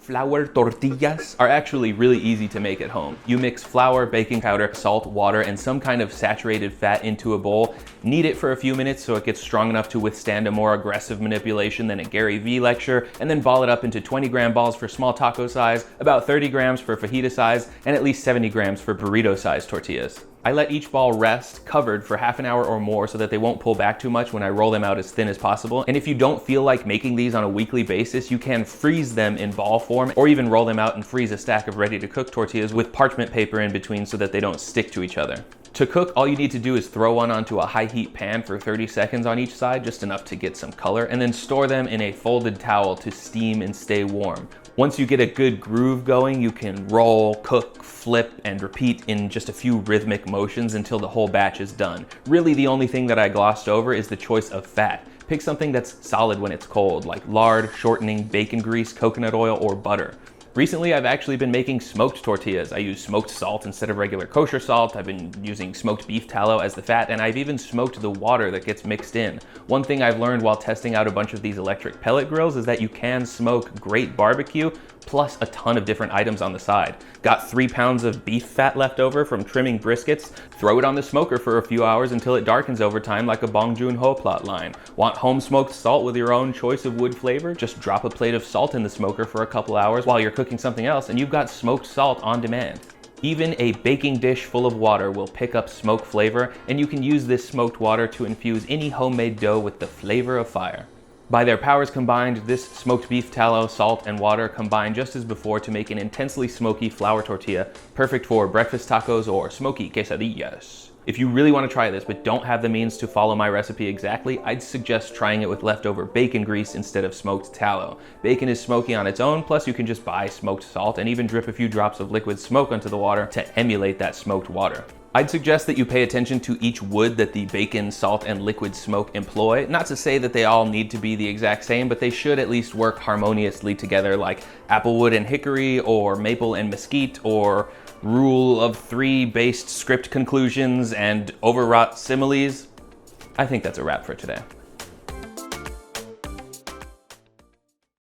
Flour tortillas are actually really easy to make at home. You mix flour, baking powder, salt, water, and some kind of saturated fat into a bowl. Knead it for a few minutes so it gets strong enough to withstand a more aggressive manipulation than a Gary Vee lecture, and then ball it up into 20-gram balls for small taco size, about 30 grams for fajita size, and at least 70 grams for burrito size tortillas. I let each ball rest covered for half an hour or more so that they won't pull back too much when I roll them out as thin as possible. And if you don't feel like making these on a weekly basis, you can freeze them in ball form or even roll them out and freeze a stack of ready to cook tortillas with parchment paper in between so that they don't stick to each other. To cook, all you need to do is throw one onto a high heat pan for 30 seconds on each side, just enough to get some color, and then store them in a folded towel to steam and stay warm. Once you get a good groove going, you can roll, cook, flip, and repeat in just a few rhythmic motions until the whole batch is done. Really, the only thing that I glossed over is the choice of fat. Pick something that's solid when it's cold, like lard, shortening, bacon grease, coconut oil, or butter. Recently, I've actually been making smoked tortillas. I use smoked salt instead of regular kosher salt. I've been using smoked beef tallow as the fat, and I've even smoked the water that gets mixed in. One thing I've learned while testing out a bunch of these electric pellet grills is that you can smoke great barbecue plus a ton of different items on the side. Got 3 pounds of beef fat left over from trimming briskets? Throw it on the smoker for a few hours until it darkens over time like a Bong Joon-ho plot line. Want home smoked salt with your own choice of wood flavor? Just drop a plate of salt in the smoker for a couple hours while you're cooking something else and you've got smoked salt on demand. Even a baking dish full of water will pick up smoke flavor, and you can use this smoked water to infuse any homemade dough with the flavor of fire. By their powers combined, this smoked beef tallow, salt, and water combine just as before to make an intensely smoky flour tortilla, perfect for breakfast tacos or smoky quesadillas. If you really want to try this but don't have the means to follow my recipe exactly, I'd suggest trying it with leftover bacon grease instead of smoked tallow. Bacon is smoky on its own, plus you can just buy smoked salt and even drip a few drops of liquid smoke onto the water to emulate that smoked water. I'd suggest that you pay attention to each wood that the bacon, salt, and liquid smoke employ. Not to say that they all need to be the exact same, but they should at least work harmoniously together, like applewood and hickory, or maple and mesquite, or rule of 3 based script conclusions and overwrought similes. I think that's a wrap for today.